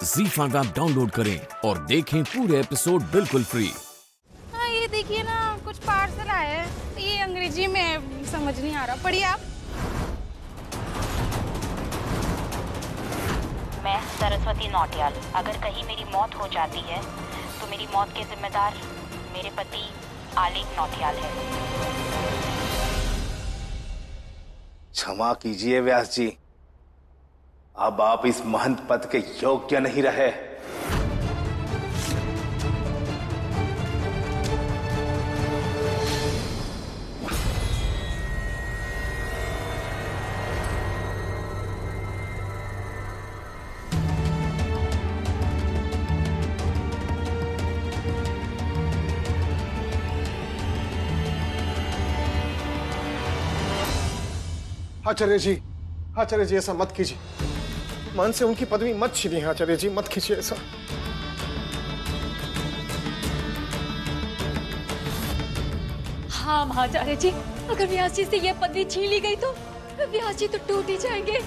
ZEE5 app download करें और देखें पूरे एपिसोड बिल्कुल फ्री। हाँ, ये देखिए ना, कुछ पार्सल आया है। ये अंग्रेजी में समझ नहीं आ रहा, पढ़िए आप। मैं सरस्वती नौटियाल। अगर कहीं मेरी मौत हो जाती है तो मेरी मौत के जिम्मेदार मेरे पति आलिक नौटियाल है। क्षमा कीजिए व्यास जी, अब आप इस महंत पद के योग्य नहीं रहे। आचार्य जी ऐसा मत कीजिए। मन से उनकी पदवी मत छीनिए आचार्य जी, मत कीजिए ऐसा। हाँ महाचार्य जी, अगर व्यास जी से यह पदवी छीन ली गई तो व्यास जी तो टूट ही जाएंगे।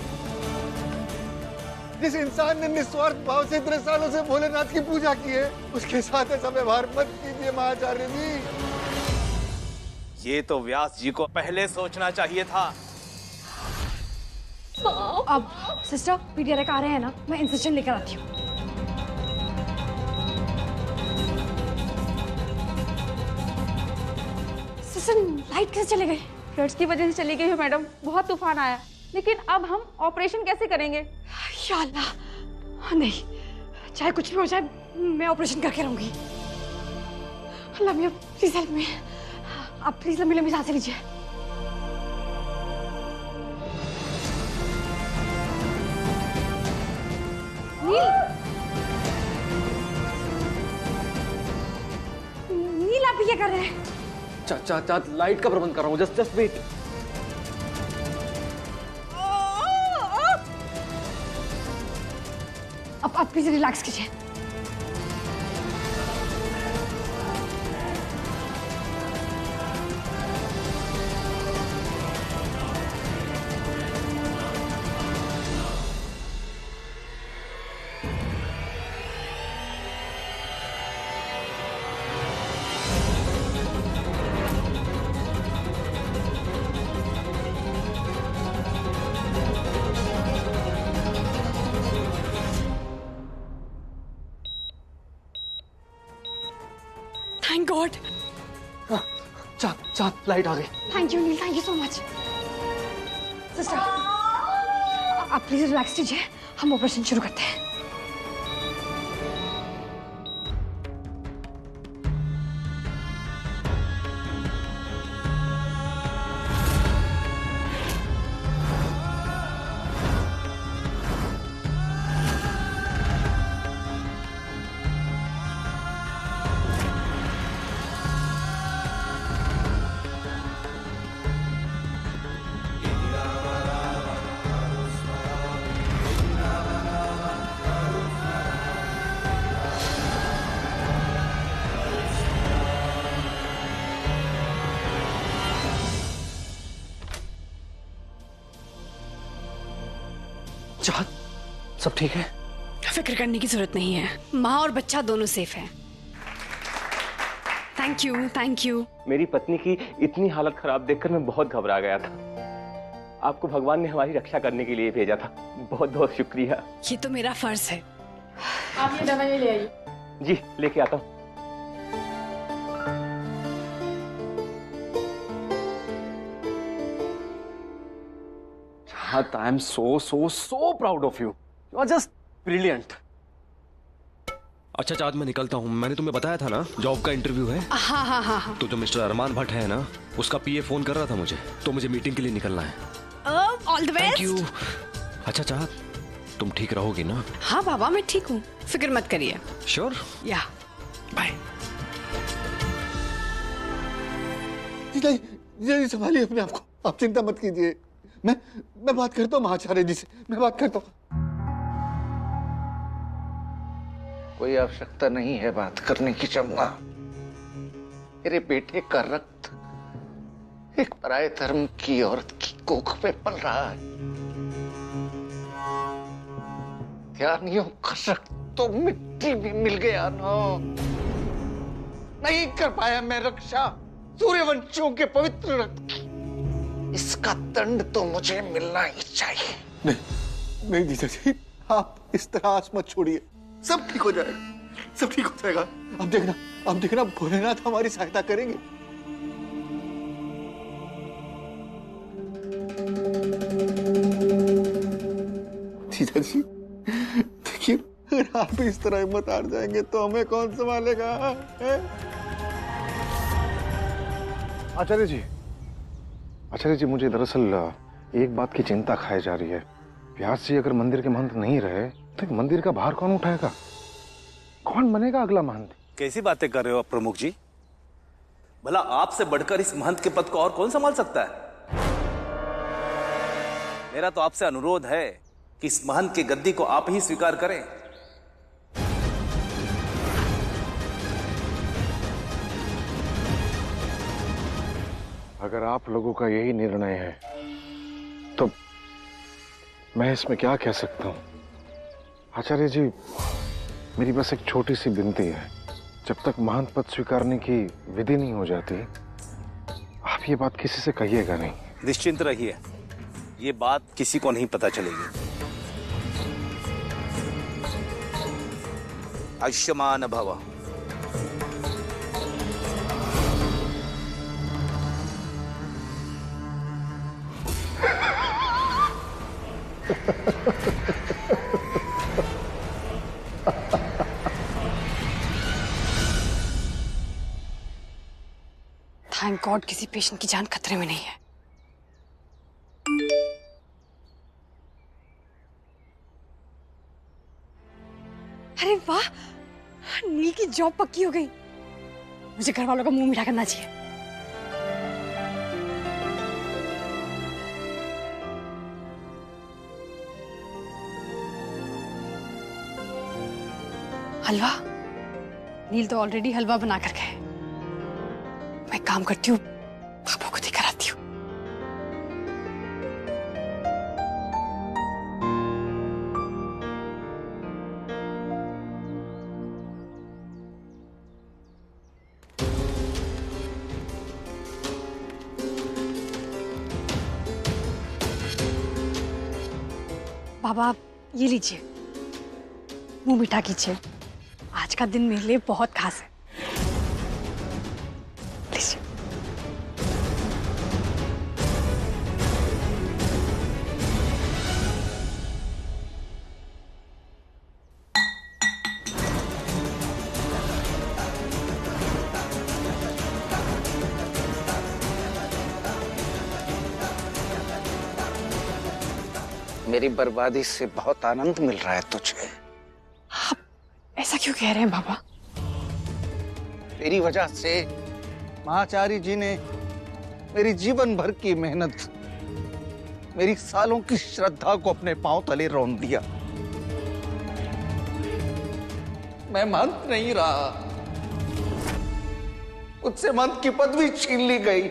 जिस इंसान ने निस्वार्थ भाव से इतने सालों से भोलेनाथ की पूजा की है, उसके साथ ऐसा व्यवहार मत कीजिए महाचार्य जी। ये तो व्यास जी को पहले सोचना चाहिए था। अब सिस्टर पीडियारेक आ रहे हैं ना, मैं इंसेशन लेकर आती हूँ। सिस्टर लाइट कैसे चले गई? फ्लड्स की वजह से चली गई है मैडम, बहुत तूफान आया। लेकिन अब हम ऑपरेशन कैसे करेंगे? या अल्लाह, नहीं, चाहे कुछ भी हो जाए मैं ऑपरेशन करके रहूंगी। अल्लाह मियां प्लीज हेल्प मी। आप प्लीज लंबी लंबी सांसें लीजिए। नील आप ये कर रहे हैं? चाचा लाइट का प्रबंध कर रहा हूँ। Just wait. अब आप प्लीज रिलैक्स कीजिए। Thank God. चाचा लाइट आ गई। Thank you Neel, thank you so much. Sister आप प्लीज रिलैक्स कीजिए, हम ऑपरेशन शुरू करते हैं। चाहत सब ठीक है? फिक्र करने की जरूरत नहीं है, माँ और बच्चा दोनों सेफ हैं। Thank you, thank you. मेरी पत्नी की इतनी हालत खराब देखकर मैं बहुत घबरा गया था। आपको भगवान ने हमारी रक्षा करने के लिए भेजा था। बहुत बहुत शुक्रिया। ये तो मेरा फर्ज है। आप ये दवाई ले आइए। जी लेके आता हूँ। I am so proud of you. You are just brilliant. अच्छा चाँद, मैं निकलता हूँ। मैंने तुम्हें बताया था ना जॉब का इंटरव्यू है। हाँ हाँ हाँ हाँ। तो जो मिस्टर अरमान भट्ट है ना, उसका पीए फोन कर रहा था मुझे, तो मुझे मीटिंग के लिए निकलना है। All the best. Thank you. अच्छा चाँद, तुम ठीक रहोगी ना? हाँ बाबा, मैं ठीक हूँ, फिक्र मत करिए। श्योर? या बाय। जी संभालिए अपने आप को, आप चिंता मत कीजिए। मैं बात करता हूँ महाचार्य जी से, मैं बात करता हूँ। कोई आवश्यकता नहीं है बात करने की चमुआ। मेरे बेटे का रक्त एक पराये धर्म की औरत की कोख में पल रहा है। ज्ञानियों का रक्त तो मिट्टी भी मिल गया ना। नहीं कर पाया मैं रक्षा सूर्यवंशियों के पवित्र रक्त की। इसका दंड तो मुझे मिलना ही चाहिए। नहीं नहीं जीजा जी, आप इस तरह आस मत छोड़िए, सब ठीक हो जाएगा, सब ठीक हो जाएगा। अब देखना भोलेनाथ हमारी सहायता करेंगे। जीजा जी देखिए, अगर आप इस तरह हिम्मत हार जाएंगे तो हमें कौन संभालेगा? आचार्य जी, मुझे दरअसल एक बात की चिंता खाई जा रही है। व्यास जी अगर मंदिर के महंत नहीं रहे तो मंदिर का भार कौन उठाएगा? कौन बनेगा अगला महंत? कैसी बातें कर रहे हो आप प्रमुख जी? भला आपसे बढ़कर इस महंत के पद को और कौन संभाल सकता है? मेरा तो आपसे अनुरोध है कि इस महंत की गद्दी को आप ही स्वीकार करें। अगर आप लोगों का यही निर्णय है तो मैं इसमें क्या कह सकता हूं? आचार्य जी, मेरी बस एक छोटी सी विनती है, जब तक महंत पद स्वीकारने की विधि नहीं हो जाती, आप ये बात किसी से कहिएगा नहीं। निश्चिंत रहिए, ये बात किसी को नहीं पता चलेगी। आयुष्मान भव। थैंक गॉड किसी पेशेंट की जान खतरे में नहीं है। अरे वाह, नील की जॉब पक्की हो गई। मुझे घर वालों का मुंह मीठा करना चाहिए। हलवा? नील तो ऑलरेडी हलवा बना कर गए। मैं काम करती हूँ, पापा को दिखा आती हूँ। बाबा ये लीजिए, मुंह मीठा कीजिए। आज का दिन मेरे लिए बहुत खास है। लीजिए। मेरी बर्बादी से बहुत आनंद मिल रहा है तुझे। आप ऐसा क्यों कह रहे हैं बाबा? तेरी वजह से महाचारी जी ने मेरी जीवन भर की मेहनत, मेरी सालों की श्रद्धा को अपने पांव तले रौंद दिया। मैं महंत नहीं रहा, मुझसे महंत की पदवी छीन ली गई।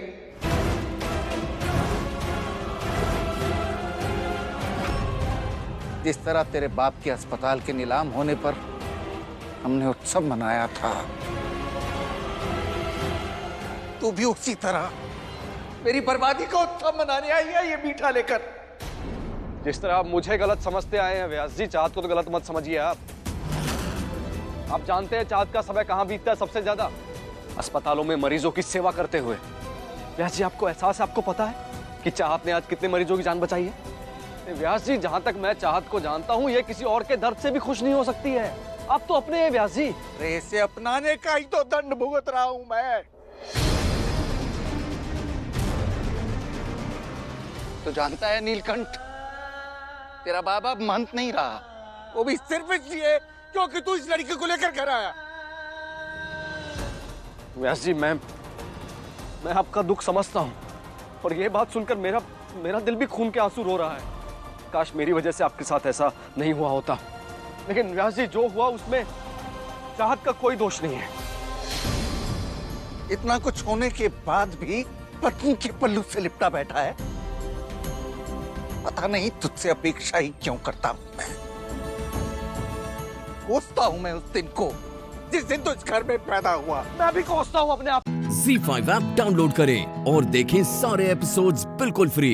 जिस तरह तेरे बाप के अस्पताल के नीलाम होने पर हमने उत्सव मनाया था, तू भी उसी तरह मेरी बर्बादी का उत्सव मनाने आई है ये मीठा लेकर। जिस तरह आप मुझे गलत समझते आए हैं व्यास जी, चाहत को तो गलत मत समझिए आप। आप जानते हैं चाहत का समय कहां बीतता है सबसे ज्यादा? अस्पतालों में मरीजों की सेवा करते हुए। व्यास जी, आपको एहसास है, आपको पता है कि चाहत ने आज कितने मरीजों की जान बचाई है? व्यास जी, जहां तक मैं चाहत को जानता हूं, ये किसी और के दर्द से भी खुश नहीं हो सकती है। आप तो अपने हैं व्यास जी। अरे इसे अपनाने का ही तो दंड भुगत रहा हूं मैं। तो जानता है नीलकंठ, तेरा बाप अब महंत नहीं रहा, वो भी सिर्फ इसलिए क्योंकि तू इस लड़की को लेकर घर आया। व्यास जी, मैं आपका दुख समझता हूं, और ये बात सुनकर मेरा दिल भी खून के आंसू रो रहा है। काश मेरी वजह से आपके साथ ऐसा नहीं हुआ होता। लेकिन व्यास जी, जो हुआ उसमें चाहत का कोई दोष नहीं है। इतना कुछ होने के बाद भी पत्नी के पल्लू से लिपटा बैठा है। पता नहीं तुझसे अपेक्षा ही क्यों करता हूं मैं। कोसता हूँ मैं उस दिन को जिस दिन तो इस घर में पैदा हुआ। मैं भी कोसता हूँ अपने आप। ZEE5 ऐप डाउनलोड करें और देखें सारे एपिसोड्स बिल्कुल फ्री।